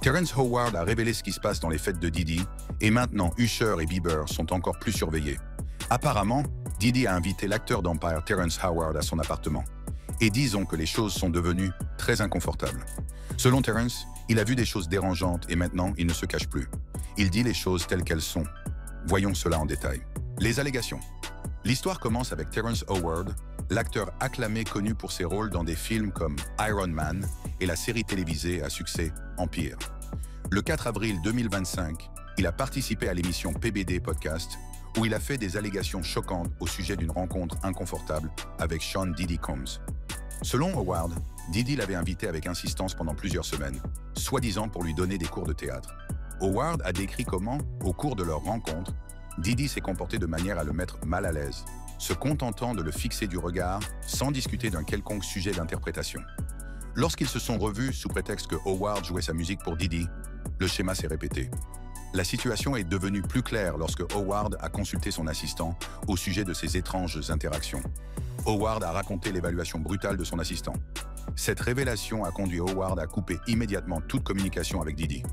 Terrence Howard a révélé ce qui se passe dans les fêtes de Diddy, et maintenant Usher et Bieber sont encore plus surveillés. Apparemment, Diddy a invité l'acteur d'Empire Terrence Howard à son appartement. Et disons que les choses sont devenues très inconfortables. Selon Terrence, il a vu des choses dérangeantes et maintenant il ne se cache plus. Il dit les choses telles qu'elles sont. Voyons cela en détail. Les allégations. L'histoire commence avec Terrence Howard, l'acteur acclamé connu pour ses rôles dans des films comme Iron Man et la série télévisée à succès Empire. Le 4 avril 2025, il a participé à l'émission PBD Podcast où il a fait des allégations choquantes au sujet d'une rencontre inconfortable avec Sean Diddy Combs. Selon Howard, Diddy l'avait invité avec insistance pendant plusieurs semaines, soi-disant pour lui donner des cours de théâtre. Howard a décrit comment, au cours de leur rencontre, Diddy s'est comporté de manière à le mettre mal à l'aise, se contentant de le fixer du regard sans discuter d'un quelconque sujet d'interprétation. Lorsqu'ils se sont revus sous prétexte que Howard jouait sa musique pour Diddy, le schéma s'est répété. La situation est devenue plus claire lorsque Howard a consulté son assistant au sujet de ces étranges interactions. Howard a raconté l'évaluation brutale de son assistant. Cette révélation a conduit Howard à couper immédiatement toute communication avec Diddy.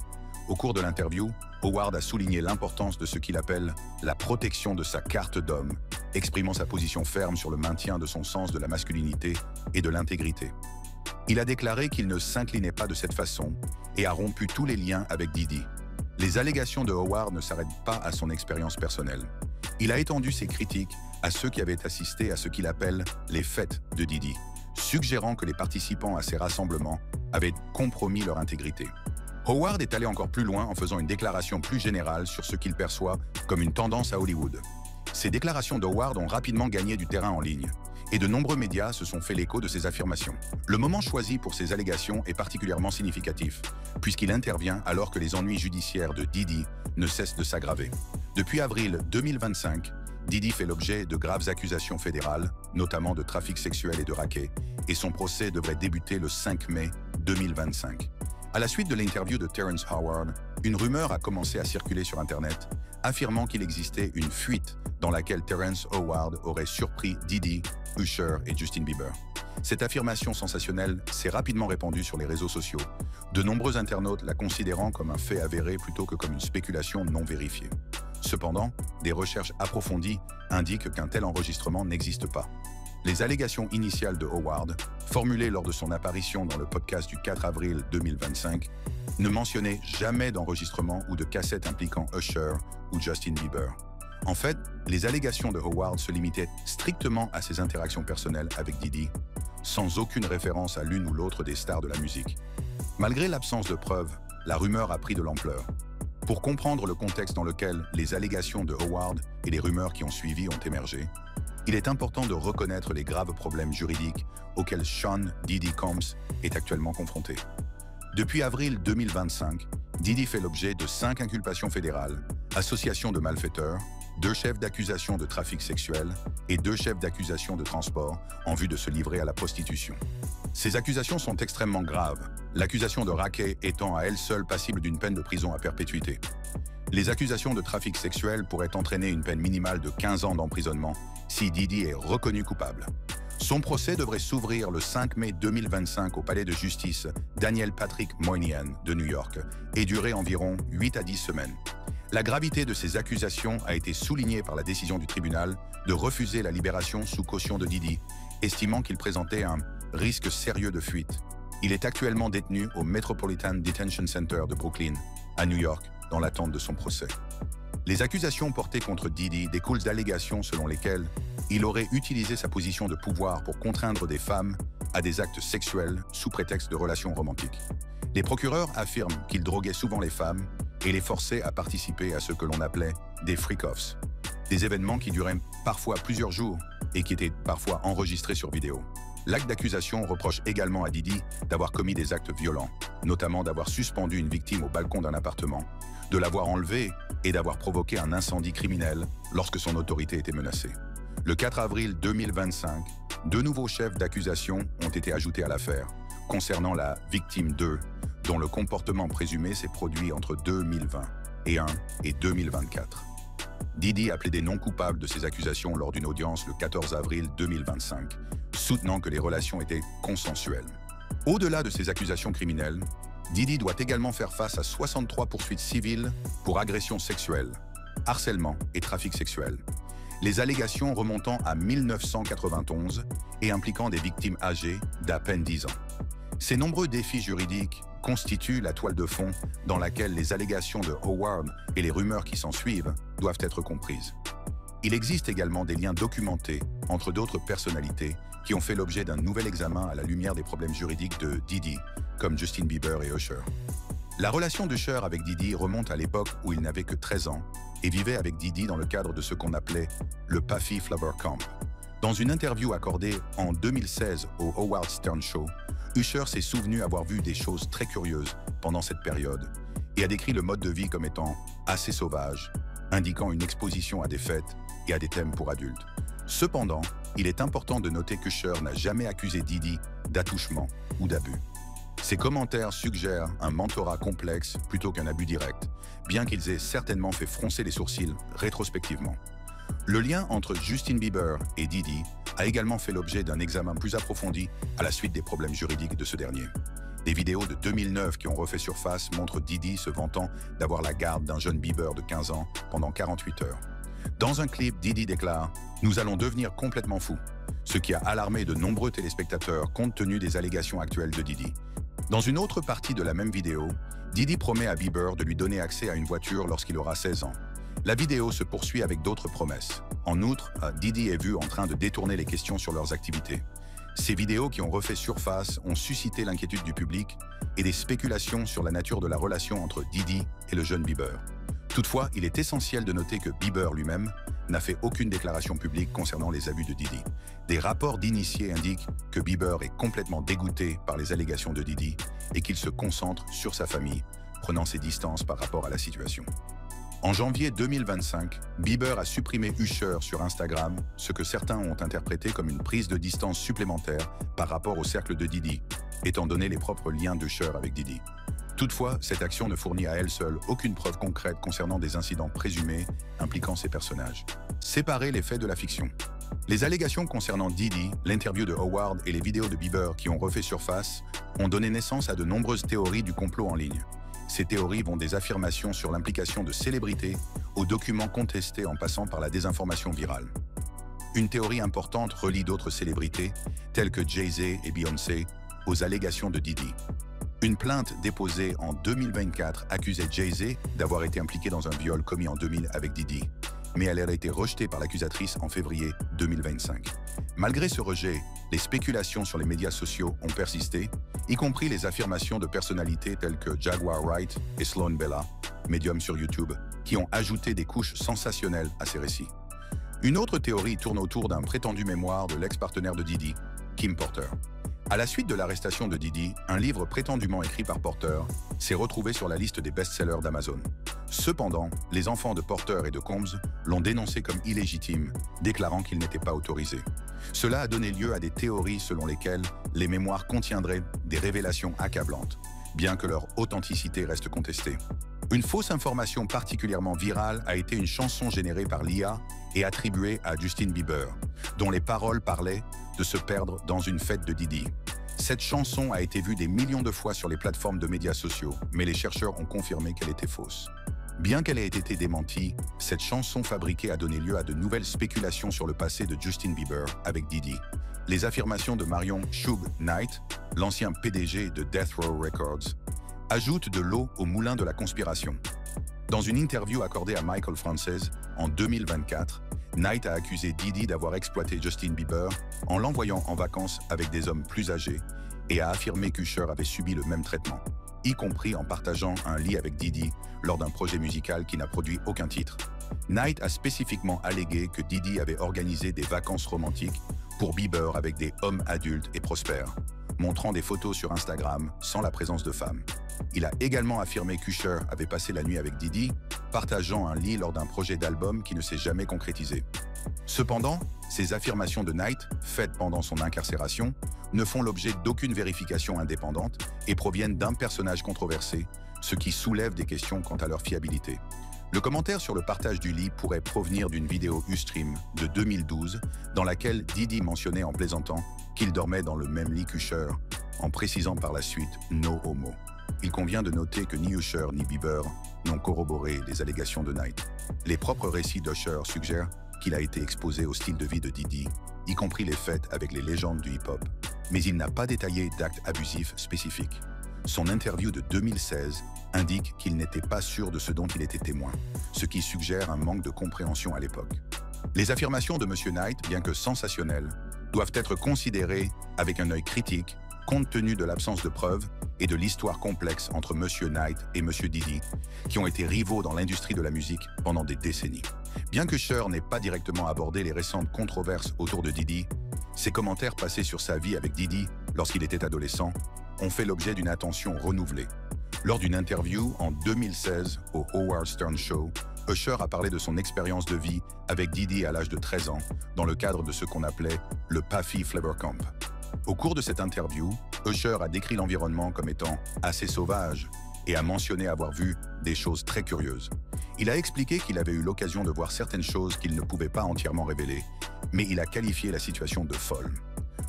Au cours de l'interview, Howard a souligné l'importance de ce qu'il appelle la protection de sa carte d'homme, exprimant sa position ferme sur le maintien de son sens de la masculinité et de l'intégrité. Il a déclaré qu'il ne s'inclinait pas de cette façon et a rompu tous les liens avec Diddy. Les allégations de Howard ne s'arrêtent pas à son expérience personnelle. Il a étendu ses critiques à ceux qui avaient assisté à ce qu'il appelle les fêtes de Diddy, suggérant que les participants à ces rassemblements avaient compromis leur intégrité. Howard est allé encore plus loin en faisant une déclaration plus générale sur ce qu'il perçoit comme une tendance à Hollywood. Ces déclarations d'Howard ont rapidement gagné du terrain en ligne, et de nombreux médias se sont fait l'écho de ces affirmations. Le moment choisi pour ces allégations est particulièrement significatif, puisqu'il intervient alors que les ennuis judiciaires de Diddy ne cessent de s'aggraver. Depuis avril 2025, Diddy fait l'objet de graves accusations fédérales, notamment de trafic sexuel et de racket, et son procès devrait débuter le 5 mai 2025. À la suite de l'interview de Terrence Howard, une rumeur a commencé à circuler sur Internet, affirmant qu'il existait une fuite dans laquelle Terrence Howard aurait surpris Diddy, Usher et Justin Bieber. Cette affirmation sensationnelle s'est rapidement répandue sur les réseaux sociaux, de nombreux internautes la considérant comme un fait avéré plutôt que comme une spéculation non vérifiée. Cependant, des recherches approfondies indiquent qu'un tel enregistrement n'existe pas. Les allégations initiales de Howard, formulées lors de son apparition dans le podcast du 4 avril 2025, ne mentionnaient jamais d'enregistrement ou de cassette impliquant Usher ou Justin Bieber. En fait, les allégations de Howard se limitaient strictement à ses interactions personnelles avec Diddy, sans aucune référence à l'une ou l'autre des stars de la musique. Malgré l'absence de preuves, la rumeur a pris de l'ampleur. Pour comprendre le contexte dans lequel les allégations de Howard et les rumeurs qui ont suivi ont émergé, il est important de reconnaître les graves problèmes juridiques auxquels Sean Diddy Combs est actuellement confronté. Depuis avril 2025, Diddy fait l'objet de 5 inculpations fédérales, association de malfaiteurs, 2 chefs d'accusation de trafic sexuel et 2 chefs d'accusation de transport en vue de se livrer à la prostitution. Ces accusations sont extrêmement graves, l'accusation de racket étant à elle seule passible d'une peine de prison à perpétuité. Les accusations de trafic sexuel pourraient entraîner une peine minimale de 15 ans d'emprisonnement si Diddy est reconnu coupable. Son procès devrait s'ouvrir le 5 mai 2025 au palais de justice Daniel Patrick Moynihan de New York et durer environ 8 à 10 semaines. La gravité de ces accusations a été soulignée par la décision du tribunal de refuser la libération sous caution de Diddy, estimant qu'il présentait un risque sérieux de fuite. Il est actuellement détenu au Metropolitan Detention Center de Brooklyn, à New York, dans l'attente de son procès. Les accusations portées contre Diddy découlent d'allégations selon lesquelles il aurait utilisé sa position de pouvoir pour contraindre des femmes à des actes sexuels sous prétexte de relations romantiques. Les procureurs affirment qu'il droguait souvent les femmes et les forçait à participer à ce que l'on appelait des freak-offs, des événements qui duraient parfois plusieurs jours et qui étaient parfois enregistrés sur vidéo. L'acte d'accusation reproche également à Diddy d'avoir commis des actes violents, notamment d'avoir suspendu une victime au balcon d'un appartement, de l'avoir enlevée et d'avoir provoqué un incendie criminel lorsque son autorité était menacée. Le 4 avril 2025, 2 nouveaux chefs d'accusation ont été ajoutés à l'affaire, concernant la victime 2, dont le comportement présumé s'est produit entre 2021 et 2024. Diddy a plaidé non coupable de ces accusations lors d'une audience le 14 avril 2025, soutenant que les relations étaient consensuelles. Au-delà de ces accusations criminelles, Didi doit également faire face à 63 poursuites civiles pour agression sexuelle, harcèlement et trafic sexuel. Les allégations remontant à 1991 et impliquant des victimes âgées d'à peine 10 ans. Ces nombreux défis juridiques constituent la toile de fond dans laquelle les allégations de Howard et les rumeurs qui s'en suivent doivent être comprises. Il existe également des liens documentés entre d'autres personnalités qui ont fait l'objet d'un nouvel examen à la lumière des problèmes juridiques de Didi, comme Justin Bieber et Usher. La relation d'Usher avec Didi remonte à l'époque où il n'avait que 13 ans et vivait avec Didi dans le cadre de ce qu'on appelait le Puffy Flower Camp. Dans une interview accordée en 2016 au Howard Stern Show, Usher s'est souvenu avoir vu des choses très curieuses pendant cette période et a décrit le mode de vie comme étant assez sauvage, indiquant une exposition à des fêtes et à des thèmes pour adultes. Cependant, il est important de noter qu'Usher n'a jamais accusé Didi d'attouchement ou d'abus. Ces commentaires suggèrent un mentorat complexe plutôt qu'un abus direct, bien qu'ils aient certainement fait froncer les sourcils rétrospectivement. Le lien entre Justin Bieber et Didi a également fait l'objet d'un examen plus approfondi à la suite des problèmes juridiques de ce dernier. Des vidéos de 2009 qui ont refait surface montrent Didi se vantant d'avoir la garde d'un jeune Bieber de 15 ans pendant 48 heures. Dans un clip, Didi déclare « Nous allons devenir complètement fous », ce qui a alarmé de nombreux téléspectateurs compte tenu des allégations actuelles de Didi. Dans une autre partie de la même vidéo, Didi promet à Bieber de lui donner accès à une voiture lorsqu'il aura 16 ans. La vidéo se poursuit avec d'autres promesses. En outre, Didi est vu en train de détourner les questions sur leurs activités. Ces vidéos qui ont refait surface ont suscité l'inquiétude du public et des spéculations sur la nature de la relation entre Didi et le jeune Bieber. Toutefois, il est essentiel de noter que Bieber lui-même n'a fait aucune déclaration publique concernant les abus de Didi. Des rapports d'initiés indiquent que Bieber est complètement dégoûté par les allégations de Didi et qu'il se concentre sur sa famille, prenant ses distances par rapport à la situation. En janvier 2025, Bieber a supprimé Usher sur Instagram, ce que certains ont interprété comme une prise de distance supplémentaire par rapport au cercle de Didi, étant donné les propres liens d'Usher avec Didi. Toutefois, cette action ne fournit à elle seule aucune preuve concrète concernant des incidents présumés impliquant ces personnages. Séparer les faits de la fiction. Les allégations concernant Didi, l'interview de Howard et les vidéos de Bieber qui ont refait surface ont donné naissance à de nombreuses théories du complot en ligne. Ces théories vont des affirmations sur l'implication de célébrités aux documents contestés en passant par la désinformation virale. Une théorie importante relie d'autres célébrités, telles que Jay-Z et Beyoncé, aux allégations de Didi. Une plainte déposée en 2024 accusait Jay-Z d'avoir été impliqué dans un viol commis en 2000 avec Didi, mais elle a été rejetée par l'accusatrice en février 2025. Malgré ce rejet, les spéculations sur les médias sociaux ont persisté, y compris les affirmations de personnalités telles que Jaguar Wright et Sloan Bella, médiums sur YouTube, qui ont ajouté des couches sensationnelles à ces récits. Une autre théorie tourne autour d'un prétendu mémoire de l'ex-partenaire de Didi, Kim Porter. À la suite de l'arrestation de Didi, un livre prétendument écrit par Porter s'est retrouvé sur la liste des best-sellers d'Amazon. Cependant, les enfants de Porter et de Combs l'ont dénoncé comme illégitime, déclarant qu'il n'était pas autorisé. Cela a donné lieu à des théories selon lesquelles les mémoires contiendraient des révélations accablantes, bien que leur authenticité reste contestée. Une fausse information particulièrement virale a été une chanson générée par l'IA et attribuée à Justin Bieber, dont les paroles parlaient de se perdre dans une fête de Didi. Cette chanson a été vue des millions de fois sur les plateformes de médias sociaux, mais les chercheurs ont confirmé qu'elle était fausse. Bien qu'elle ait été démentie, cette chanson fabriquée a donné lieu à de nouvelles spéculations sur le passé de Justin Bieber avec Didi. Les affirmations de Marion Suge Knight, l'ancien PDG de Death Row Records, ajoutent de l'eau au moulin de la conspiration. Dans une interview accordée à Michael Frances en 2024, Knight a accusé Didi d'avoir exploité Justin Bieber en l'envoyant en vacances avec des hommes plus âgés et a affirmé qu'Usher avait subi le même traitement, y compris en partageant un lit avec Didi lors d'un projet musical qui n'a produit aucun titre. Knight a spécifiquement allégué que Didi avait organisé des vacances romantiques pour Bieber avec des hommes adultes et prospères, montrant des photos sur Instagram sans la présence de femmes. Il a également affirmé qu'Usher avait passé la nuit avec Didi, partageant un lit lors d'un projet d'album qui ne s'est jamais concrétisé. Cependant, ces affirmations de Knight, faites pendant son incarcération, ne font l'objet d'aucune vérification indépendante et proviennent d'un personnage controversé, ce qui soulève des questions quant à leur fiabilité. Le commentaire sur le partage du lit pourrait provenir d'une vidéo Ustream de 2012 dans laquelle Didi mentionnait en plaisantant qu'il dormait dans le même lit qu'Usher, en précisant par la suite « no homo ». Il convient de noter que ni Usher ni Bieber n'ont corroboré les allégations de Knight. Les propres récits d'Usher suggèrent qu'il a été exposé au style de vie de Diddy, y compris les fêtes avec les légendes du hip-hop, mais il n'a pas détaillé d'actes abusifs spécifiques. Son interview de 2016 indique qu'il n'était pas sûr de ce dont il était témoin, ce qui suggère un manque de compréhension à l'époque. Les affirmations de M. Knight, bien que sensationnelles, doivent être considérées avec un œil critique, compte tenu de l'absence de preuves et de l'histoire complexe entre M. Knight et M. Diddy, qui ont été rivaux dans l'industrie de la musique pendant des décennies. Bien que Usher n'ait pas directement abordé les récentes controverses autour de Diddy, ses commentaires passés sur sa vie avec Diddy lorsqu'il était adolescent ont fait l'objet d'une attention renouvelée. Lors d'une interview en 2016 au Howard Stern Show, Usher a parlé de son expérience de vie avec Diddy à l'âge de 13 ans, dans le cadre de ce qu'on appelait le Puffy Flavor Camp. Au cours de cette interview, Usher a décrit l'environnement comme étant assez sauvage et a mentionné avoir vu des choses très curieuses. Il a expliqué qu'il avait eu l'occasion de voir certaines choses qu'il ne pouvait pas entièrement révéler, mais il a qualifié la situation de folle.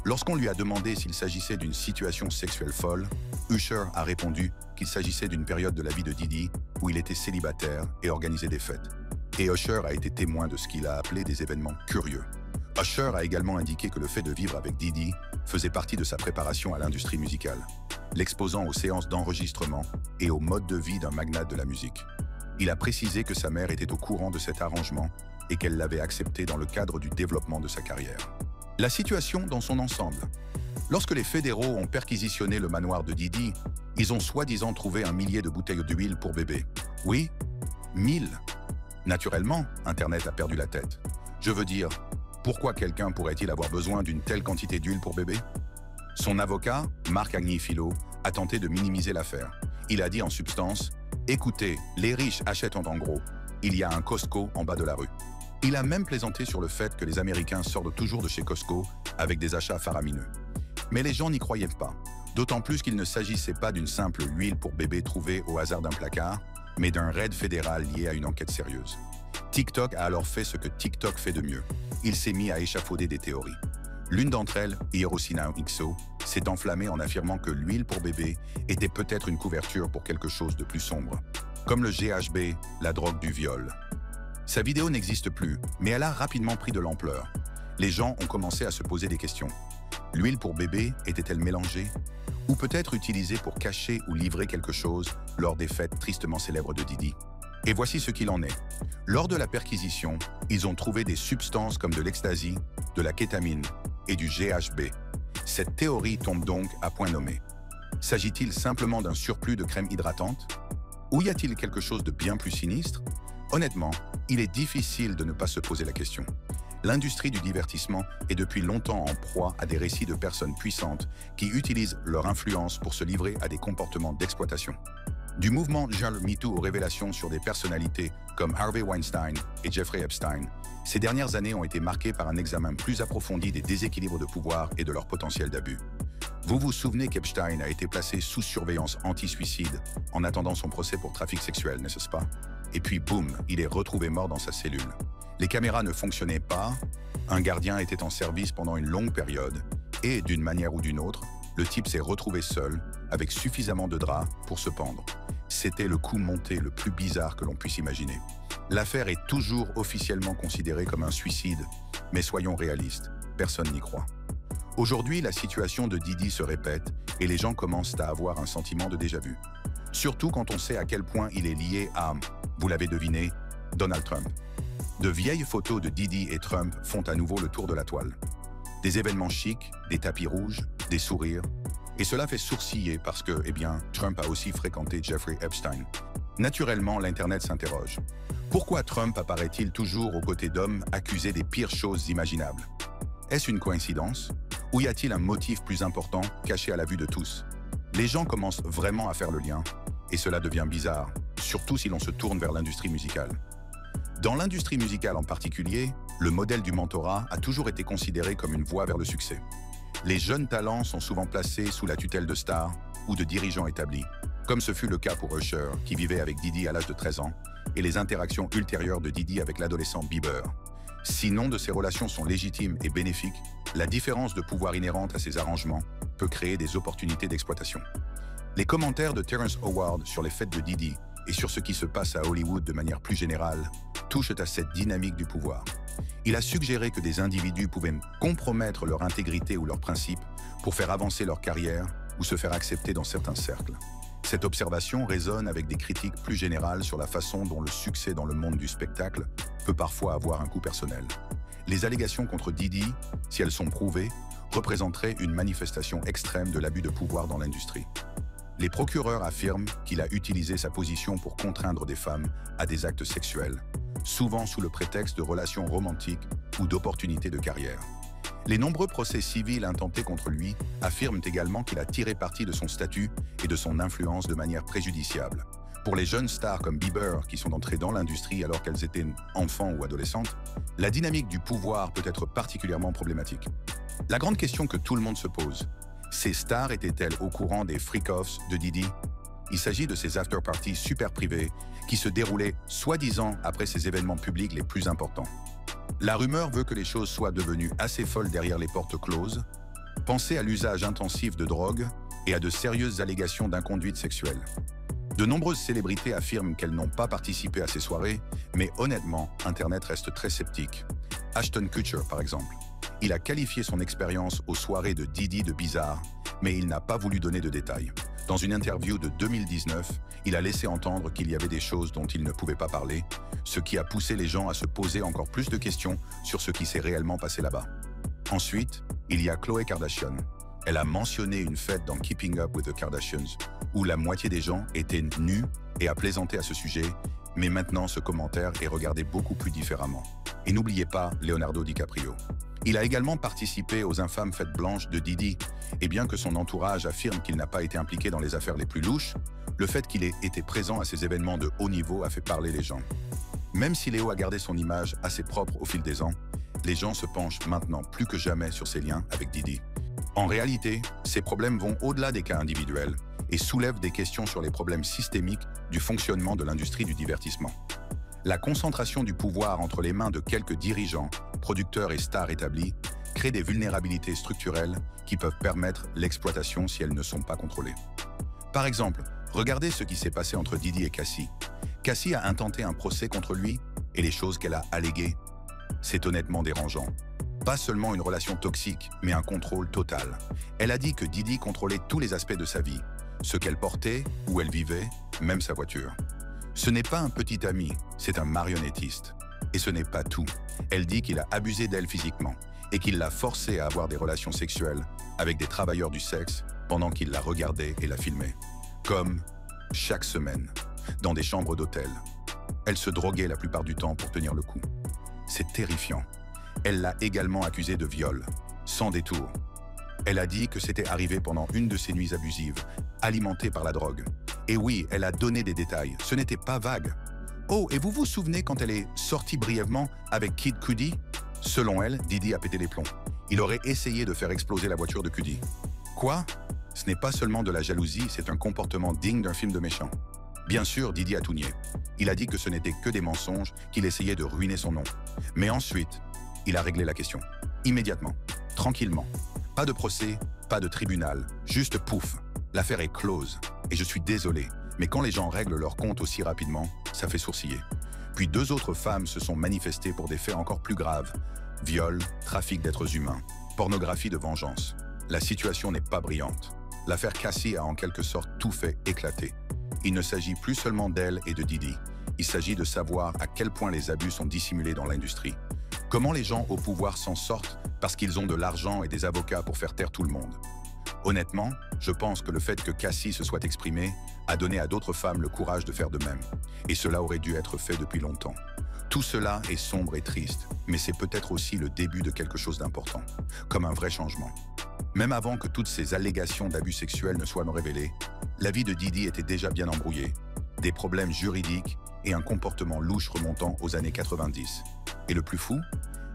Lorsqu'on lui a demandé s'il s'agissait d'une situation sexuelle folle, Usher a répondu qu'il s'agissait d'une période de la vie de Diddy où il était célibataire et organisait des fêtes. Et Usher a été témoin de ce qu'il a appelé des événements curieux. Usher a également indiqué que le fait de vivre avec Diddy faisait partie de sa préparation à l'industrie musicale, l'exposant aux séances d'enregistrement et au mode de vie d'un magnate de la musique. Il a précisé que sa mère était au courant de cet arrangement et qu'elle l'avait accepté dans le cadre du développement de sa carrière. La situation dans son ensemble. Lorsque les fédéraux ont perquisitionné le manoir de Diddy, ils ont soi-disant trouvé 1 millier de bouteilles d'huile pour bébé. Oui, 1000. Naturellement, Internet a perdu la tête. Je veux dire, pourquoi quelqu'un pourrait-il avoir besoin d'une telle quantité d'huile pour bébé? Son avocat, Marc Agnifilo, a tenté de minimiser l'affaire. Il a dit en substance « Écoutez, les riches achètent en gros. Il y a un Costco en bas de la rue. » Il a même plaisanté sur le fait que les Américains sortent toujours de chez Costco avec des achats faramineux. Mais les gens n'y croyaient pas, d'autant plus qu'il ne s'agissait pas d'une simple huile pour bébé trouvée au hasard d'un placard, mais d'un raid fédéral lié à une enquête sérieuse. TikTok a alors fait ce que TikTok fait de mieux. Il s'est mis à échafauder des théories. L'une d'entre elles, Hiroshina XO, s'est enflammée en affirmant que l'huile pour bébé était peut-être une couverture pour quelque chose de plus sombre, comme le GHB, la drogue du viol. Sa vidéo n'existe plus, mais elle a rapidement pris de l'ampleur. Les gens ont commencé à se poser des questions. L'huile pour bébé était-elle mélangée? Ou peut-être utilisée pour cacher ou livrer quelque chose lors des fêtes tristement célèbres de Diddy? Et voici ce qu'il en est. Lors de la perquisition, ils ont trouvé des substances comme de l'ecstasy, de la kétamine et du GHB. Cette théorie tombe donc à point nommé. S'agit-il simplement d'un surplus de crème hydratante? Ou y a-t-il quelque chose de bien plus sinistre? Honnêtement, il est difficile de ne pas se poser la question. L'industrie du divertissement est depuis longtemps en proie à des récits de personnes puissantes qui utilisent leur influence pour se livrer à des comportements d'exploitation. Du mouvement genre MeToo aux révélations sur des personnalités comme Harvey Weinstein et Jeffrey Epstein, ces dernières années ont été marquées par un examen plus approfondi des déséquilibres de pouvoir et de leur potentiel d'abus. Vous vous souvenez qu'Epstein a été placé sous surveillance anti-suicide en attendant son procès pour trafic sexuel, n'est-ce pas? Et puis boum, il est retrouvé mort dans sa cellule. Les caméras ne fonctionnaient pas, un gardien était en service pendant une longue période, et d'une manière ou d'une autre, le type s'est retrouvé seul, avec suffisamment de draps pour se pendre. C'était le coup monté le plus bizarre que l'on puisse imaginer. L'affaire est toujours officiellement considérée comme un suicide, mais soyons réalistes, personne n'y croit. Aujourd'hui, la situation de Diddy se répète et les gens commencent à avoir un sentiment de déjà-vu. Surtout quand on sait à quel point il est lié à, vous l'avez deviné, Donald Trump. De vieilles photos de Diddy et Trump font à nouveau le tour de la toile. Des événements chics, des tapis rouges, des sourires. Et cela fait sourciller parce que, Trump a aussi fréquenté Jeffrey Epstein. Naturellement, l'Internet s'interroge. Pourquoi Trump apparaît-il toujours aux côtés d'hommes accusés des pires choses imaginables? Est-ce une coïncidence? Ou y a-t-il un motif plus important caché à la vue de tous? Les gens commencent vraiment à faire le lien, et cela devient bizarre, surtout si l'on se tourne vers l'industrie musicale. Dans l'industrie musicale en particulier, le modèle du mentorat a toujours été considéré comme une voie vers le succès. Les jeunes talents sont souvent placés sous la tutelle de stars ou de dirigeants établis, comme ce fut le cas pour Usher, qui vivait avec Diddy à l'âge de 13 ans, et les interactions ultérieures de Diddy avec l'adolescent Bieber. Si non de ces relations sont légitimes et bénéfiques, la différence de pouvoir inhérente à ces arrangements peut créer des opportunités d'exploitation. Les commentaires de Terrence Howard sur les fêtes de Diddy et sur ce qui se passe à Hollywood de manière plus générale touchent à cette dynamique du pouvoir. Il a suggéré que des individus pouvaient compromettre leur intégrité ou leurs principes pour faire avancer leur carrière ou se faire accepter dans certains cercles. Cette observation résonne avec des critiques plus générales sur la façon dont le succès dans le monde du spectacle peut parfois avoir un coût personnel. Les allégations contre Diddy, si elles sont prouvées, représenteraient une manifestation extrême de l'abus de pouvoir dans l'industrie. Les procureurs affirment qu'il a utilisé sa position pour contraindre des femmes à des actes sexuels, souvent sous le prétexte de relations romantiques ou d'opportunités de carrière. Les nombreux procès civils intentés contre lui affirment également qu'il a tiré parti de son statut et de son influence de manière préjudiciable. Pour les jeunes stars comme Bieber qui sont entrées dans l'industrie alors qu'elles étaient enfants ou adolescentes, la dynamique du pouvoir peut être particulièrement problématique. La grande question que tout le monde se pose, ces stars étaient-elles au courant des freak-offs de Diddy? Il s'agit de ces after-parties super privées qui se déroulaient soi-disant après ces événements publics les plus importants. La rumeur veut que les choses soient devenues assez folles derrière les portes closes. Pensez à l'usage intensif de drogue et à de sérieuses allégations d'inconduite sexuelle. De nombreuses célébrités affirment qu'elles n'ont pas participé à ces soirées, mais honnêtement, Internet reste très sceptique. Ashton Kutcher, par exemple. Il a qualifié son expérience aux soirées de Diddy de bizarre, mais il n'a pas voulu donner de détails. Dans une interview de 2019, il a laissé entendre qu'il y avait des choses dont il ne pouvait pas parler, ce qui a poussé les gens à se poser encore plus de questions sur ce qui s'est réellement passé là-bas. Ensuite, il y a Khloé Kardashian. Elle a mentionné une fête dans Keeping Up with the Kardashians, où la moitié des gens étaient nus et a plaisanté à ce sujet, mais maintenant ce commentaire est regardé beaucoup plus différemment. Et n'oubliez pas Leonardo DiCaprio. Il a également participé aux infâmes fêtes blanches de Diddy, et bien que son entourage affirme qu'il n'a pas été impliqué dans les affaires les plus louches, le fait qu'il ait été présent à ces événements de haut niveau a fait parler les gens. Même si Léo a gardé son image assez propre au fil des ans, les gens se penchent maintenant plus que jamais sur ses liens avec Diddy. En réalité, ces problèmes vont au-delà des cas individuels et soulèvent des questions sur les problèmes systémiques du fonctionnement de l'industrie du divertissement. La concentration du pouvoir entre les mains de quelques dirigeants, producteurs et stars établis crée des vulnérabilités structurelles qui peuvent permettre l'exploitation si elles ne sont pas contrôlées. Par exemple, regardez ce qui s'est passé entre Diddy et Cassie. Cassie a intenté un procès contre lui et les choses qu'elle a alléguées. C'est honnêtement dérangeant. Pas seulement une relation toxique, mais un contrôle total. Elle a dit que Diddy contrôlait tous les aspects de sa vie, ce qu'elle portait, où elle vivait, même sa voiture. Ce n'est pas un petit ami, c'est un marionnettiste. Et ce n'est pas tout. Elle dit qu'il a abusé d'elle physiquement et qu'il l'a forcée à avoir des relations sexuelles avec des travailleurs du sexe pendant qu'il la regardait et la filmait. Comme chaque semaine, dans des chambres d'hôtel. Elle se droguait la plupart du temps pour tenir le coup. C'est terrifiant. Elle l'a également accusé de viol, sans détour. Elle a dit que c'était arrivé pendant une de ses nuits abusives, alimentée par la drogue. Et oui, elle a donné des détails, ce n'était pas vague. Oh, et vous vous souvenez quand elle est sortie brièvement avec Kid Cudi? Selon elle, Diddy a pété les plombs. Il aurait essayé de faire exploser la voiture de Cudi. Quoi? Ce n'est pas seulement de la jalousie, c'est un comportement digne d'un film de méchant. Bien sûr, Diddy a tout nié. Il a dit que ce n'était que des mensonges, qu'il essayait de ruiner son nom. Mais ensuite, il a réglé la question. Immédiatement, tranquillement. Pas de procès, pas de tribunal, juste pouf. L'affaire est close. Et je suis désolé, mais quand les gens règlent leur compte aussi rapidement, ça fait sourciller. Puis 2 autres femmes se sont manifestées pour des faits encore plus graves. Viol, trafic d'êtres humains, pornographie de vengeance. La situation n'est pas brillante. L'affaire Cassie a en quelque sorte tout fait éclater. Il ne s'agit plus seulement d'elle et de Diddy. Il s'agit de savoir à quel point les abus sont dissimulés dans l'industrie. Comment les gens au pouvoir s'en sortent parce qu'ils ont de l'argent et des avocats pour faire taire tout le monde. Honnêtement, je pense que le fait que Cassie se soit exprimée a donné à d'autres femmes le courage de faire de même. Et cela aurait dû être fait depuis longtemps. Tout cela est sombre et triste, mais c'est peut-être aussi le début de quelque chose d'important, comme un vrai changement. Même avant que toutes ces allégations d'abus sexuels ne soient révélées, la vie de Diddy était déjà bien embrouillée, des problèmes juridiques et un comportement louche remontant aux années 90. Et le plus fou,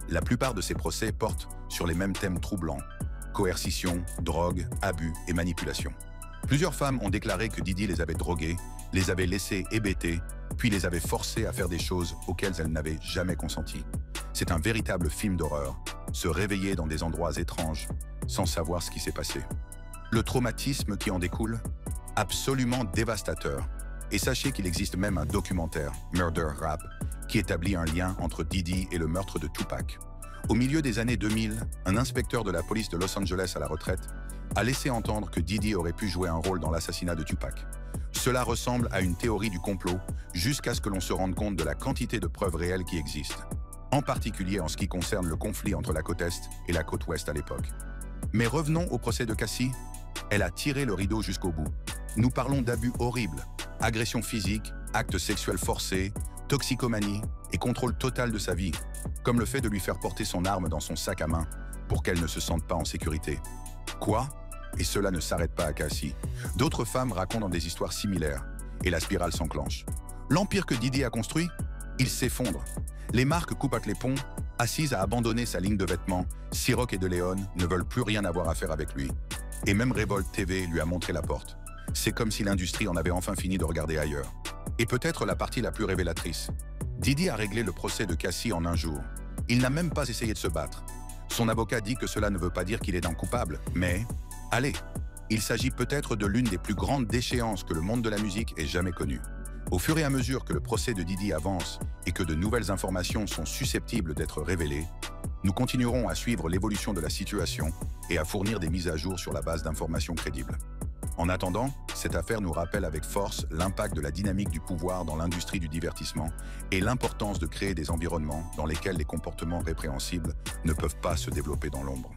la plupart de ces procès portent sur les mêmes thèmes troublants: coercition, drogue, abus et manipulation. Plusieurs femmes ont déclaré que Diddy les avait droguées, les avait laissées hébétées, puis les avait forcées à faire des choses auxquelles elles n'avaient jamais consenti. C'est un véritable film d'horreur, se réveiller dans des endroits étranges, sans savoir ce qui s'est passé. Le traumatisme qui en découle? absolument dévastateur. Et sachez qu'il existe même un documentaire, Murder Rap, qui établit un lien entre Diddy et le meurtre de Tupac. Au milieu des années 2000, un inspecteur de la police de Los Angeles à la retraite a laissé entendre que Diddy aurait pu jouer un rôle dans l'assassinat de Tupac. Cela ressemble à une théorie du complot, jusqu'à ce que l'on se rende compte de la quantité de preuves réelles qui existent, en particulier en ce qui concerne le conflit entre la côte Est et la côte Ouest à l'époque. Mais revenons au procès de Cassie. Elle a tiré le rideau jusqu'au bout. Nous parlons d'abus horribles, agressions physiques, actes sexuels forcés, toxicomanie et contrôle total de sa vie, comme le fait de lui faire porter son arme dans son sac à main pour qu'elle ne se sente pas en sécurité. Quoi? Et cela ne s'arrête pas à Cassie. D'autres femmes racontent des histoires similaires, et la spirale s'enclenche. L'empire que Diddy a construit, il s'effondre. Les marques coupent avec les ponts, Aziz a abandonné sa ligne de vêtements, Ciroc et De Leon ne veulent plus rien avoir à faire avec lui. Et même Revolt TV lui a montré la porte. C'est comme si l'industrie en avait enfin fini de regarder ailleurs. Et peut-être la partie la plus révélatrice. Diddy a réglé le procès de Cassie en un jour. Il n'a même pas essayé de se battre. Son avocat dit que cela ne veut pas dire qu'il est un coupable, mais... allez, il s'agit peut-être de l'une des plus grandes déchéances que le monde de la musique ait jamais connue. Au fur et à mesure que le procès de Diddy avance et que de nouvelles informations sont susceptibles d'être révélées, nous continuerons à suivre l'évolution de la situation et à fournir des mises à jour sur la base d'informations crédibles. En attendant, cette affaire nous rappelle avec force l'impact de la dynamique du pouvoir dans l'industrie du divertissement et l'importance de créer des environnements dans lesquels les comportements répréhensibles ne peuvent pas se développer dans l'ombre.